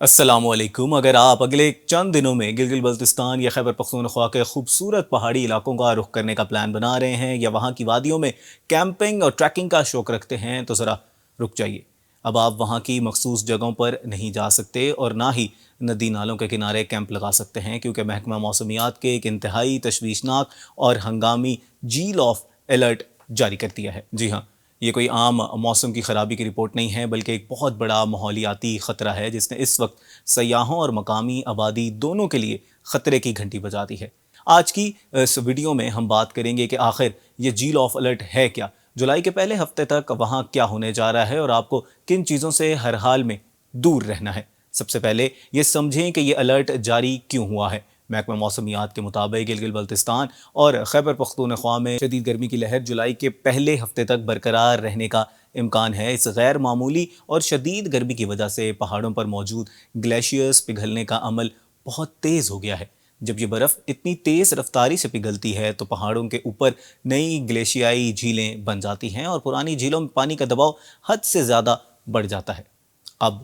السلام علیکم۔ اگر آپ اگلے چند دنوں میں گلگت بلتستان یا خیبر پختونخوا کے خوبصورت پہاڑی علاقوں کا رخ کرنے کا پلان بنا رہے ہیں یا وہاں کی وادیوں میں کیمپنگ اور ٹریکنگ کا شوق رکھتے ہیں تو ذرا رک جائیے۔ اب آپ وہاں کی مخصوص جگہوں پر نہیں جا سکتے اور نہ ہی ندی نالوں کے کنارے کیمپ لگا سکتے ہیں، کیونکہ محکمہ موسمیات کے ایک انتہائی تشویشناک اور ہنگامی جیل آف الرٹ جاری کر دیا ہے۔ جی ہاں، یہ کوئی عام موسم کی خرابی کی رپورٹ نہیں ہے، بلکہ ایک بہت بڑا ماحولیاتی خطرہ ہے جس نے اس وقت سیاحوں اور مقامی آبادی دونوں کے لیے خطرے کی گھنٹی بجا دی ہے۔ آج کی اس ویڈیو میں ہم بات کریں گے کہ آخر یہ جیل آف الرٹ ہے کیا، جولائی کے پہلے ہفتے تک وہاں کیا ہونے جا رہا ہے اور آپ کو کن چیزوں سے ہر حال میں دور رہنا ہے۔ سب سے پہلے یہ سمجھیں کہ یہ الرٹ جاری کیوں ہوا ہے۔ محکمہ موسمیات کے مطابق گلگت بلتستان اور خیبر پختونخوا میں شدید گرمی کی لہر جولائی کے پہلے ہفتے تک برقرار رہنے کا امکان ہے۔ اس غیر معمولی اور شدید گرمی کی وجہ سے پہاڑوں پر موجود گلیشیئرز پگھلنے کا عمل بہت تیز ہو گیا ہے۔ جب یہ برف اتنی تیز رفتاری سے پگھلتی ہے تو پہاڑوں کے اوپر نئی گلیشیائی جھیلیں بن جاتی ہیں اور پرانی جھیلوں میں پانی کا دباؤ حد سے زیادہ بڑھ جاتا ہے۔ اب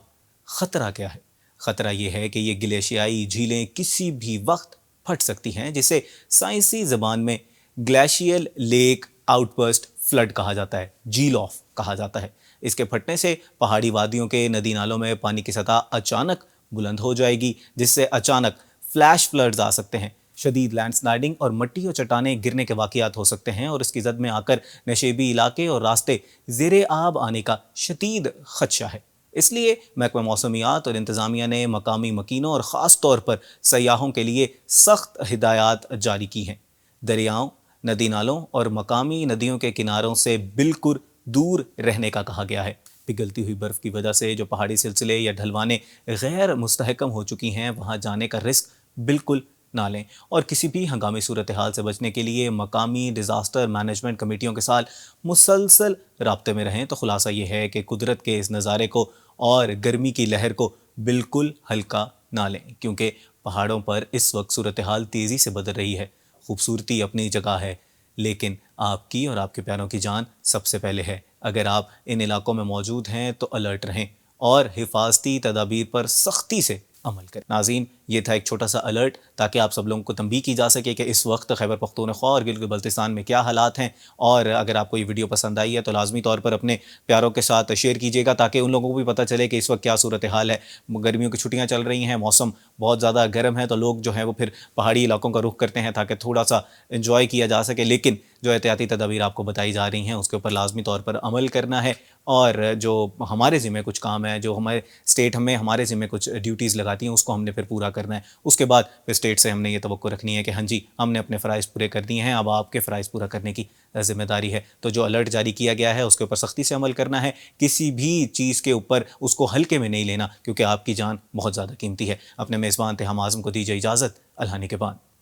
خطرہ کیا ہے؟ خطرہ یہ ہے کہ یہ گلیشیائی جھیلیں کسی بھی وقت پھٹ سکتی ہیں، جسے سائنسی زبان میں گلیشیل لیک آؤٹ برسٹ فلڈ کہا جاتا ہے، جیل آف کہا جاتا ہے۔ اس کے پھٹنے سے پہاڑی وادیوں کے ندی نالوں میں پانی کی سطح اچانک بلند ہو جائے گی، جس سے اچانک فلیش فلڈز آ سکتے ہیں، شدید لینڈ سلائڈنگ اور مٹی اور چٹانیں گرنے کے واقعات ہو سکتے ہیں، اور اس کی زد میں آ کر نشیبی علاقے اور راستے زیر آب آنے کا شدید خدشہ ہے۔ اس لیے محکمہ موسمیات اور انتظامیہ نے مقامی مکینوں اور خاص طور پر سیاحوں کے لیے سخت ہدایات جاری کی ہیں۔ دریاؤں، ندی نالوں اور مقامی ندیوں کے کناروں سے بالکل دور رہنے کا کہا گیا ہے۔ پگھلتی ہوئی برف کی وجہ سے جو پہاڑی سلسلے یا ڈھلوانیں غیر مستحکم ہو چکی ہیں، وہاں جانے کا رسک بالکل نہ لیں، اور کسی بھی ہنگامی صورتحال سے بچنے کے لیے مقامی ڈیزاسٹر مینجمنٹ کمیٹیوں کے ساتھ مسلسل رابطے میں رہیں۔ تو خلاصہ یہ ہے کہ قدرت کے اس نظارے کو اور گرمی کی لہر کو بالکل ہلکا نہ لیں، کیونکہ پہاڑوں پر اس وقت صورتحال تیزی سے بدل رہی ہے۔ خوبصورتی اپنی جگہ ہے، لیکن آپ کی اور آپ کے پیاروں کی جان سب سے پہلے ہے۔ اگر آپ ان علاقوں میں موجود ہیں تو الرٹ رہیں اور حفاظتی تدابیر پر سختی سے عمل کریں۔ ناظرین، یہ تھا ایک چھوٹا سا الرٹ تاکہ آپ سب لوگوں کو تنبیہ کی جا سکے کہ اس وقت خیبر پختونخوا اور گلگت بلتستان میں کیا حالات ہیں، اور اگر آپ کو یہ ویڈیو پسند آئی ہے تو لازمی طور پر اپنے پیاروں کے ساتھ شیئر کیجیے گا، تاکہ ان لوگوں کو بھی پتہ چلے کہ اس وقت کیا صورتحال ہے۔ گرمیوں کی چھٹیاں چل رہی ہیں، موسم بہت زیادہ گرم ہے، تو لوگ جو ہیں وہ پھر پہاڑی علاقوں کا رخ کرتے ہیں تاکہ تھوڑا سا انجوائے کیا جا سکے، لیکن جو احتیاطی تدابیر آپ کو بتائی جا رہی ہیں اس کے اوپر لازمی طور پر عمل کرنا ہے، اور جو ہمارے ذمہ کچھ کام ہے، جو ہمارے اسٹیٹ ہمارے ذمہ کچھ ڈیوٹیز لگاتی ہیں، اس کو ہم نے پھر پورا کرنا ہے۔ اس کے بعد پھر اسٹیٹ سے ہم نے یہ توقع رکھنی ہے کہ ہاں جی، ہم نے اپنے فرائض پورے کر دیے ہیں، اب آپ کے فرائض پورا کرنے کی ذمہ داری ہے۔ تو جو الرٹ جاری کیا گیا ہے اس کے اوپر سختی سے عمل کرنا ہے، کسی بھی چیز کے اوپر اس کو ہلکے میں نہیں لینا، کیونکہ آپ کی جان بہت زیادہ قیمتی ہے۔ اپنے میزبان تہام اعظم کو دیجیے اجازت، اللہ نگہبان۔